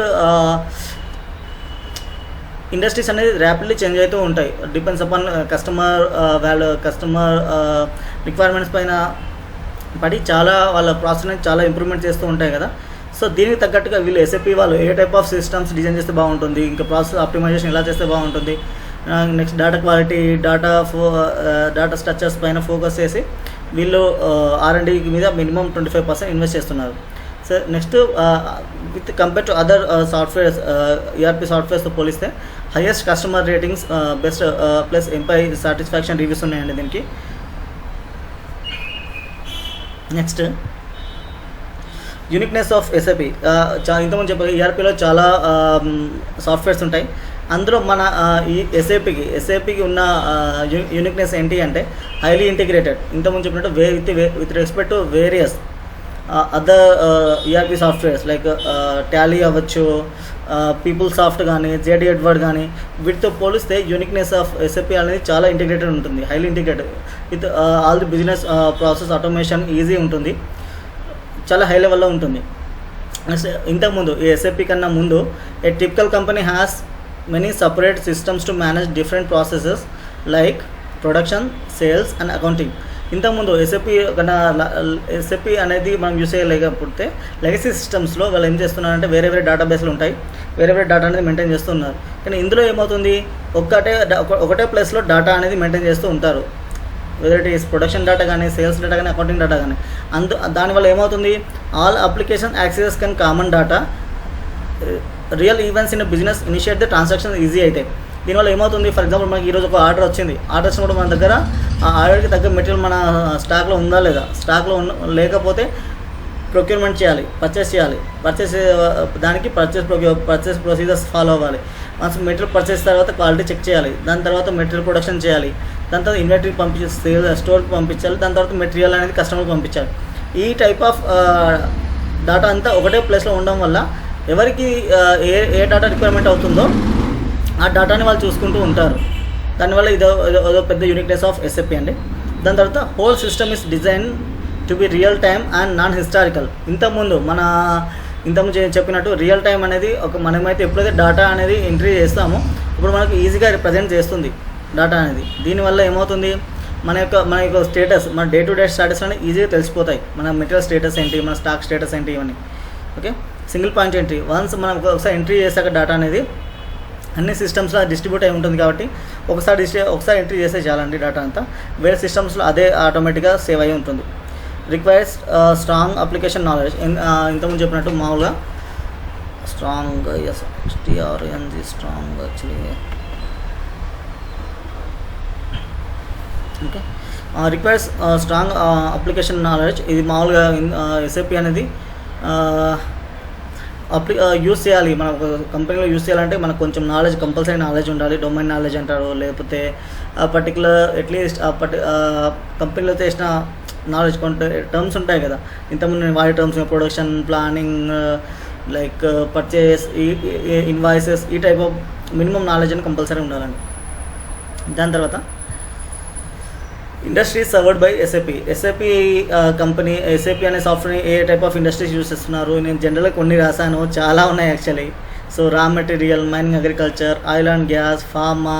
ఇండస్ట్రీస్ అనేది ర్యాపిడ్లీ చేంజ్ అవుతూ ఉంటాయి. డిపెండ్స్ అపాన్ కస్టమర్ రిక్వైర్మెంట్స్ పైన పడి చాలా వాళ్ళ ప్రాసెస్ని చాలా ఇంప్రూవ్మెంట్ చేస్తూ ఉంటాయి కదా. సో దీనికి తగ్గట్టుగా వీళ్ళు ఎస్ఏపీ వాళ్ళు ఏ టైప్ ఆఫ్ సిస్టమ్స్ డిజైన్ చేస్తే బాగుంటుంది, ఇంకా ప్రాసెస్ ఆప్టిమైజేషన్ ఎలా చేస్తే బాగుంటుంది, next data quality, data structures పైన ఫోకస్ చేసి వీళ్ళు R&D మీద మినిమం 25% ఇన్వెస్ట్ చేస్తున్నారు. So next with compare to other softwares, ERP సాఫ్ట్వేర్స్తో పోలిస్తే highest customer ratings, best plus employee satisfaction reviews ఉన్నాయండి దీనికి. Next uniqueness of SAP. ఇంతకుముందు చెప్పాలి ఈఆర్పిలో చాలా సాఫ్ట్వేర్స్ ఉంటాయి. అందులో మన ఈ ఎస్ఏపికి ఉన్న యూనిక్నెస్ ఏంటి అంటే హైలీ ఇంటిగ్రేటెడ్. ఇంతకుముందు చెప్పినట్టు with respect to various other ERP softwares like Tally అవ్వచ్చు, పీపుల్ సాఫ్ట్ కానీ, జేడీ ఎడ్వర్డ్ కానీ, వీటితో పోలిస్తే యూనిక్నెస్ ఆఫ్ ఎస్ఏపి అనేది చాలా ఇంటిగ్రేటెడ్ ఉంటుంది, highly integrated with all the business process automation easy ఉంటుంది, చాలా హై లెవెల్లో ఉంటుంది. ఇంతకుముందు ఈ ఎస్ఏపి కన్నా ముందు ఏ typical company has many separate systems to manage different processes like production, sales and accounting. ఇంతకుముందు ఎస్ఏపి అనేది మనం యూస్ చేయలేకపోతే లెగసీ సిస్టమ్స్లో వాళ్ళు ఏం చేస్తున్నారంటే వేరే డేటాబేస్లు ఉంటాయి, వేరే డేటా అనేది మెయింటైన్ చేస్తున్నారు. కానీ ఇందులో ఏమవుతుంది, ఒకటే ప్లేస్లో డేటా అనేది మెయింటైన్ చేస్తూ ఉంటారు, whether it is production data కానీ, సేల్స్ డేటా కానీ, అకౌంటింగ్ డేటా కానీ. దానివల్ల ఏమవుతుంది, all application access can common data, real events in business initiate the transaction easy అవుతాయి. దీనివల్ల ఏమవుతుంది, ఫర్ ఎగ్జాంపుల్ మనకి ఈరోజు ఒక ఆర్డర్ వచ్చింది, ఆర్డర్ వచ్చినప్పుడు మన దగ్గర ఆ ఆర్డర్కి తగ్గ మెటీరియల్ మన స్టాక్లో ఉందా లేదా, స్టాక్లో లేకపోతే ప్రొక్యూర్మెంట్ చేయాలి, పర్చేస్ చేయాలి, దానికి పర్చేస్ ప్రొసీజర్స్ ఫాలో అవ్వాలి. వన్స్ మెటీరియల్ పర్చేస్ తర్వాత క్వాలిటీ చెక్ చేయాలి, దాని తర్వాత మెటీరియల్ ప్రొడక్షన్ చేయాలి, దాని తర్వాత ఇన్వెంటరీ స్టోర్కి పంపించాలి, దాని తర్వాత మెటీరియల్ అనేది కస్టమర్కి పంపించాలి. ఈ టైప్ ఆఫ్ డేటా అంతా ఒకటే ప్లేస్లో ఉండడం వల్ల ఎవరికి ఏ డేటా రిక్వైర్మెంట్ అవుతుందో ఆ డేటాని వాళ్ళు చూసుకుంటూ ఉంటారు. దానివల్ల ఇదో పెద్ద యూనిక్నెస్ ఆఫ్ ఎస్ఏపి అండి. దాని తర్వాత whole system is design to be real time and non historical. ఇంతకుముందు చెప్పినట్టు రియల్ టైం అనేది మనమైతే ఎప్పుడైతే డేటా అనేది ఎంట్రీ చేస్తామో ఇప్పుడు మనకు ఈజీగా రిప్రజెంట్ చేస్తుంది డేటా అనేది. దీనివల్ల ఏమవుతుంది, మన యొక్క స్టేటస్, మన డే టు డే స్టేటస్ అనేది ఈజీగా తెలిసిపోతాయి. మన మెటీరియల్ స్టేటస్ ఏంటి, మన స్టాక్ స్టేటస్ ఏంటి, ఇవన్నీ. Okay, single point entry. Once మనం ఒకసారి ఎంట్రీ చేశాక డేటా అనేది అన్ని సిస్టమ్స్లో డిస్ట్రిబ్యూట్ అయి ఉంటుంది కాబట్టి ఒకసారి ఎంట్రీ చేస్తే చాలండి డేటా అంతా. వేరే సిస్టమ్స్లో అదే ఆటోమేటిక్గా సేవ్ అయి ఉంటుంది. Requires strong application knowledge. ఇంతకుముందు చెప్పినట్టు మామూలుగా strong strong actually okay requires strong application knowledge. ఇది మామూలుగా ఎస్ఏపి అనేది యూస్ చేయాలి, మన ఒక కంపెనీలో యూస్ చేయాలంటే మనకు కొంచెం నాలెడ్జ్, కంపల్సరీ నాలెడ్జ్ ఉండాలి. డొమైన్ నాలెడ్జ్ అంటారు, లేకపోతే పర్టికులర్ అట్లీస్ట్ కంపెనీలో చేసిన నాలెడ్జ్ కొంటే టర్మ్స్ ఉంటాయి కదా, ఇంతకుముందు నేను వాడే terms, production, planning, like purchase, invoices, ఈ టైప్ ఆఫ్ మినిమం నాలెడ్జ్ అని కంపల్సరీ ఉండాలండి. దాని తర్వాత industries served by SAP company. SAP అనే సాఫ్ట్వేర్ని ఏ టైప్ ఆఫ్ ఇండస్ట్రీస్ యూస్ చేస్తున్నారు, నేను జనరల్గా కొన్ని రాశాను, చాలా ఉన్నాయి actually. So raw material, mining, agriculture, oil and gas, pharma,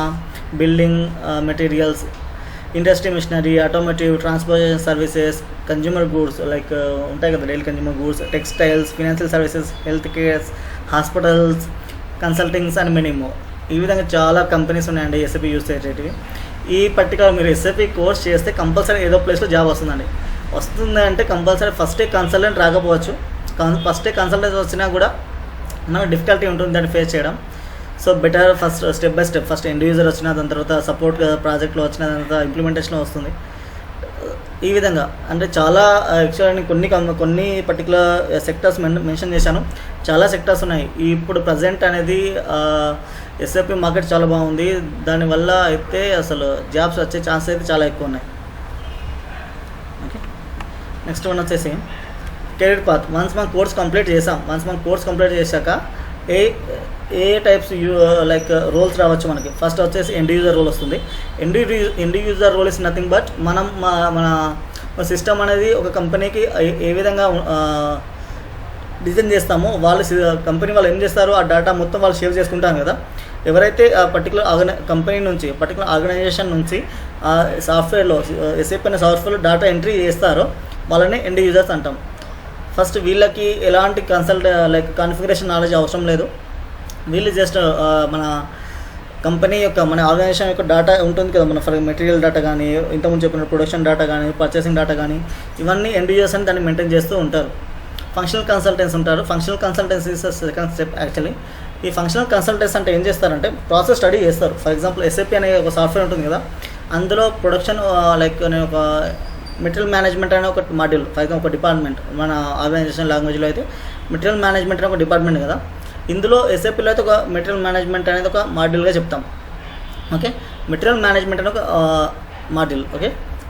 building materials, industry machinery, automotive, transportation services, consumer goods like ఉంటాయి కదా daily consumer goods, textiles, financial services, health cares, hospitals, consultings and many more. ఈ విధంగా చాలా companies ఉన్నాయండి SAP use చేసేటివి. ఈ particular మీరు SAP course చేస్తే కంపల్సరీ ఏదో ప్లేస్లో జాబ్ వస్తుంది అంటే కంపల్సరీ ఫస్టే కన్సల్టెంట్ రాకపోవచ్చు, ఫస్టే కన్సల్టెంట్ వచ్చినా కూడా మనకు డిఫికల్టీ ఉంటుంది దాన్ని ఫేస్ చేయడం. So better first step by step, first end user వచ్చిన, దాని తర్వాత సపోర్ట్ ప్రాజెక్ట్లో వచ్చిన, దాని తర్వాత ఇంప్లిమెంటేషన్లో వస్తుంది. ఈ విధంగా అంటే చాలా యాక్చువల్లీ కొన్ని పర్టికులర్ సెక్టర్స్ మెన్షన్ చేశాను, చాలా సెక్టర్స్ ఉన్నాయి. ఇప్పుడు ప్రజెంట్ అనేది ఎస్ఏపి మార్కెట్ చాలా బాగుంది, దానివల్ల అయితే అసలు జాబ్స్ వచ్చే ఛాన్స్ అయితే చాలా ఎక్కువ ఉన్నాయి. ఓకే, నెక్స్ట్ వన్ వచ్చేసి కెరీర్ పాత్. వన్స్ మనం కోర్స్ కంప్లీట్ చేశాక ఏ టైప్స్ లైక్ రోల్స్ రావచ్చు మనకి. ఫస్ట్ వచ్చేసి ఎండ్ యూజర్ రోల్ వస్తుంది. End user role is nothing but మన సిస్టమ్ అనేది ఒక కంపెనీకి ఏ విధంగా డిజైన్ చేస్తామో కంపెనీ వాళ్ళు ఏం చేస్తారో ఆ డేటా మొత్తం వాళ్ళు సేవ్ చేసుకుంటారు కదా. ఎవరైతే పర్టికులర్ పర్టికులర్ ఆర్గనైజేషన్ నుంచి సాఫ్ట్వేర్లో ఎస్ఏపి అనే సాఫ్ట్వేర్లో డేటా ఎంట్రీ చేస్తారో వాళ్ళని ఎండ్ యూజర్స్ అంటాం. ఫస్ట్ వీళ్ళకి ఎలాంటి లైక్ కాన్ఫిగరేషన్ నాలెడ్జ్ అవసరం లేదు. వీళ్ళు జస్ట్ మన కంపెనీ యొక్క, మన ఆర్గనైజేషన్ యొక్క డేటా ఉంటుంది కదా, మన ఫర్ మెటీరియల్ డేటా కానీ, ఇంతకుముందు చెప్పిన ప్రొడక్షన్ డేటా కానీ, పర్చేసింగ్ డేటా కానీ, ఇవన్నీ ఎండ్ యూజర్స్ అని దాన్ని మెయింటైన్ చేస్తూ ఉంటారు. ఫంక్షనల్ కన్సల్టెంట్స్ ఉంటారు. Functional consultancy is second step actually. ఈ ఫంక్షనల్ కన్సల్టెంట్స్ అంటే ఏం చేస్తారంటే ప్రాసెస్ స్టడీ చేస్తారు. ఫర్ ఎగ్జాంపుల్ ఎస్ఏపీ అనే ఒక సాఫ్ట్వేర్ ఉంటుంది కదా, అందులో ప్రొడక్షన్ లైక్ నేను ఒక మెటీరియల్ మేనేజ్మెంట్ అనే ఒక మాడ్యూల్, ఫర్ ఎగ్జాంపుల్ ఒక డిపార్ట్మెంట్, మన ఆర్గనైజేషన్ లాంగ్వేజ్లో అయితే మెటీరియల్ మేనేజ్మెంట్ అనే ఒక డిపార్ట్మెంట్ కదా, ఇందులో ఎస్ఏపీలో అయితే ఒక మెటీరియల్ మేనేజ్మెంట్ అనేది ఒక మాడ్యూల్గా చెప్తాం. ఓకే, మెటీరియల్ మేనేజ్మెంట్ అనే ఒక మాడ్యూల్. ఓకే,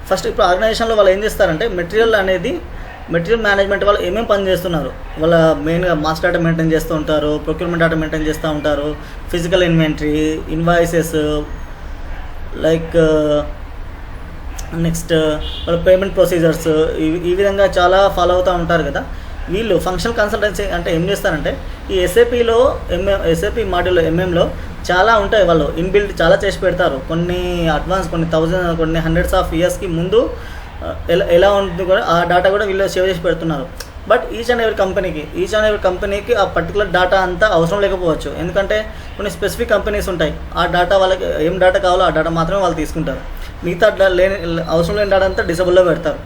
ఫస్ట్ ఇప్పుడు ఆర్గనైజేషన్లో వాళ్ళు ఏం చేస్తారంటే మెటీరియల్ మేనేజ్మెంట్ వాళ్ళు ఏమేమి పని చేస్తున్నారు, వాళ్ళ మెయిన్గా మాస్టర్ డేటా మెయింటైన్ చేస్తూ ఉంటారు, ప్రొక్యూర్మెంట్ డేటా మెయింటైన్ చేస్తూ ఉంటారు, physical inventory, invoices, like next వాళ్ళ పేమెంట్ ప్రొసీజర్స్, ఈ విధంగా చాలా ఫాలో అవుతూ ఉంటారు కదా. వీళ్ళు ఫంక్షనల్ కన్సల్టెన్సీ అంటే ఏం చేస్తారంటే ఈ ఎస్ఏపీ మాడ్యూల్లో ఎంఎంలో చాలా ఉంటాయి, వాళ్ళు ఇన్బిల్ట్ చాలా చేసి పెడతారు. కొన్ని అడ్వాన్స్, కొన్ని 1000, కొన్ని హండ్రెడ్స్ ఆఫ్ ఇయర్స్కి ముందు ఎలా ఉంటుంది కూడా ఆ డేటా కూడా వీళ్ళు సేవ్ చేసి పెడుతున్నారు. బట్ ఈచ్ అండ్ ఎవరి కంపెనీకి ఆ పర్టికులర్ డేటా అంతా అవసరం లేకపోవచ్చు. ఎందుకంటే కొన్ని స్పెసిఫిక్ కంపెనీస్ ఉంటాయి, ఆ డేటా వాళ్ళకి ఏం డేటా కావాలో ఆ డేటా మాత్రమే వాళ్ళు తీసుకుంటారు. మిగతా అవసరం లేని డేటా అంతా డిసేబుల్లో పెడతారు.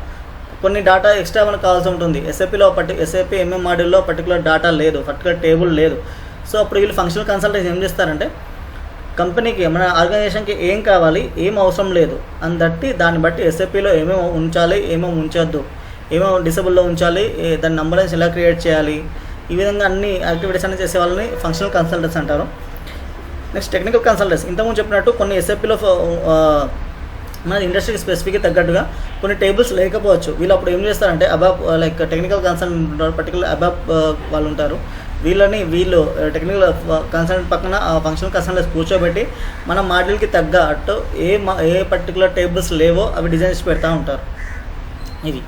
కొన్ని డేటా ఎక్స్ట్రా మనకు కావాల్సి ఉంటుంది. ఎస్ఏపీ ఎంఎం మాడ్యూల్లో పర్టికులర్ డేటా లేదు, పర్టికులర్ టేబుల్ లేదు. సో అప్పుడు వీళ్ళు ఫంక్షనల్ కన్సల్టెంట్స్ ఏం చేస్తారంటే కంపెనీకి, మన ఆర్గనైజేషన్కి ఏం కావాలి, ఏం అవసరం లేదు అని దాన్ని బట్టి ఎస్ఏపీలో ఏమేమి ఉంచాలి, ఏమేమి ఉంచొద్దు, ఏమేమి డిసేబుల్లో ఉంచాలి, దాని నంబర్స్ ఎలా క్రియేట్ చేయాలి, ఈ విధంగా అన్ని యాక్టివిటీస్ అనేది చేసే వాళ్ళని ఫంక్షనల్ కన్సల్టెంట్స్ అంటారు. Next technical consultants. ఇంతకుముందు చెప్పినట్టు కొన్ని ఎస్ఏపీలో మన ఇండస్ట్రీకి స్పెసిఫిక్గా తగ్గట్టుగా కొన్ని టేబుల్స్ లేకపోవచ్చు. వీళ్ళు అప్పుడు ఏం చేస్తారంటే లైక్ టెక్నికల్ కన్సల్టెంట్ ఉంటారు, పర్టికులర్ వాళ్ళు ఉంటారు. వీళ్ళు టెక్నికల్ కన్సల్టెంట్ పక్కన ఫంక్షనల్ కన్సల్టెంట్స్ కూర్చోబెట్టి మన మాడ్యూల్కి తగ్గట్టు ఏ పర్టికులర్ టేబుల్స్ లేవో అవి డిజైన్ చేసి పెడతా ఉంటారు. ఇది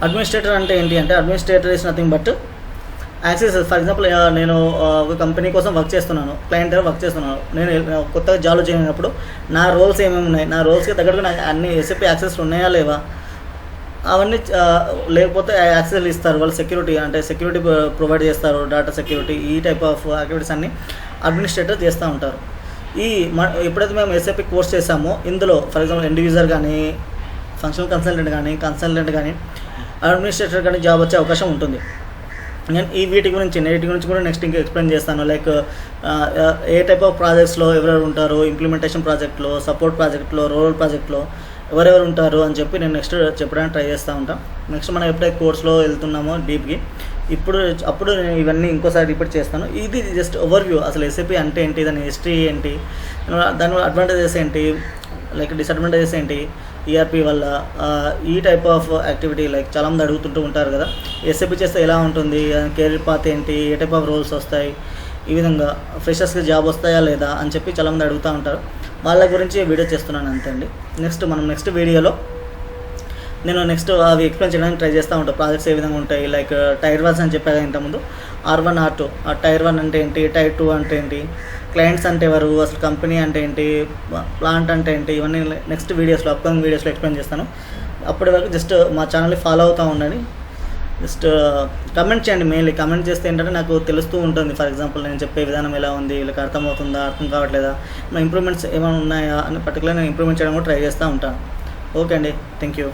అడ్మినిస్ట్రేటర్ అంటే ఏంటి అంటే administrator is nothing but access. For example నేను ఒక కంపెనీ కోసం వర్క్ చేస్తున్నాను, క్లయింట్ దగ్గర వర్క్ చేస్తున్నాను. నేను కొత్తగా జాబ్లో జాయిన్ అయినప్పుడు నా రోల్స్ ఏమేమి ఉన్నాయి, నా రోల్స్కి తగ్గట్టుగా నాకు అన్ని ఎస్ఏపీ యాక్సెస్ ఉన్నాయా లేవా, అవన్నీ లేకపోతే యాక్సెస్ ఇస్తారు వాళ్ళు. సెక్యూరిటీ ప్రొవైడ్ చేస్తారు, డేటా సెక్యూరిటీ, ఈ టైప్ ఆఫ్ యాక్టివిటీస్ అన్ని అడ్మినిస్ట్రేటర్ చేస్తూ ఉంటారు. ఎప్పుడైతే మేము ఎస్ఏపీ కోర్స్ చేసామో ఇందులో ఫర్ ఎగ్జాంపుల్ ఇండివిజువల్ కానీ, ఫంక్షనల్ కన్సల్టెంట్ కానీ, అడ్మినిస్ట్రేటర్ కానీ జాబ్ వచ్చే అవకాశం ఉంటుంది. నేను వీటి గురించి కూడా నెక్స్ట్ ఇంకా ఎక్స్ప్లెయిన్ చేస్తాను. లైక్ ఏ టైప్ ఆఫ్ ప్రాజెక్ట్స్లో ఎవరెవరు ఉంటారు, ఇంప్లిమెంటేషన్ ప్రాజెక్ట్లో, సపోర్ట్ ప్రాజెక్ట్లో, రూరల్ ప్రాజెక్ట్లో ఎవరెవరు ఉంటారు అని చెప్పి నేను నెక్స్ట్ చెప్పడానికి ట్రై చేస్తూ ఉంటాను. నెక్స్ట్ మనం ఎప్పుడైతే కోర్స్లో వెళ్తున్నామో డీప్కి, అప్పుడు నేను ఇవన్నీ ఇంకోసారి రిపీట్ చేస్తాను. ఇది జస్ట్ ఓవర్వ్యూ, అసలు ఎస్ఏపీ అంటే ఏంటి, దాని హిస్టరీ ఏంటి, దానివల్ల అడ్వాంటేజెస్ ఏంటి, లైక్ డిసడ్వాంటేజెస్ ఏంటి, ఈఆర్పీ వల్ల ఈ టైప్ ఆఫ్ యాక్టివిటీ లైక్ చాలామంది అడుగుతుంటూ ఉంటారు కదా, ఎస్ఏపీ చేస్తే ఎలా ఉంటుంది, కెరీర్ పాత్ ఏంటి, ఏ టైప్ ఆఫ్ రోల్స్ వస్తాయి, ఈ విధంగా ఫ్రెషర్స్కి జాబ్ వస్తాయా లేదా అని చెప్పి చాలామంది అడుగుతూ ఉంటారు. వాళ్ళ గురించి వీడియో చేస్తున్నాను అంతే అండి. నెక్స్ట్ వీడియోలో నేను అవి ఎక్స్ప్లెయిన్ చేయడానికి ట్రై చేస్తూ ఉంటాను. ప్రాజెక్ట్స్ ఏ విధంగా ఉంటాయి, లైక్ టైర్ 1 అని చెప్పాను ఇంతకుముందు, R1 R2, ఆ టైర్ 1 అంటే ఏంటి, టైర్ 2 అంటే ఏంటి, క్లయింట్స్ అంటే ఎవరు, అసలు కంపెనీ అంటే ఏంటి, ప్లాంట్ అంటే ఏంటి, ఇవన్నీ నెక్స్ట్ వీడియోస్లో, అప్కమింగ్ వీడియోస్లో ఎక్స్ప్లెయిన్ చేస్తాను. అప్పటి వరకు జస్ట్ మా ఛానల్ని ఫాలో అవుతూ ఉండండి. జస్ట్ కమెంట్ చేయండి. మెయిన్లీ కమెంట్ చేస్తే ఏంటంటే నాకు తెలుస్తూ ఉంటుంది. ఫర్ ఎగ్జాంపుల్ నేను చెప్పే విధానం ఎలా ఉంది, వీళ్ళకి అర్థమవుతుందా, అర్థం కావట్లేదా, నా ఇంప్రూవ్మెంట్స్ ఏమైనా ఉన్నాయా అని పర్టికులర్ నేను ఇంప్రూవ్మెంట్ చేయడం కూడా ట్రై చేస్తూ ఉంటాను. ఓకే అండి, థ్యాంక్ యూ.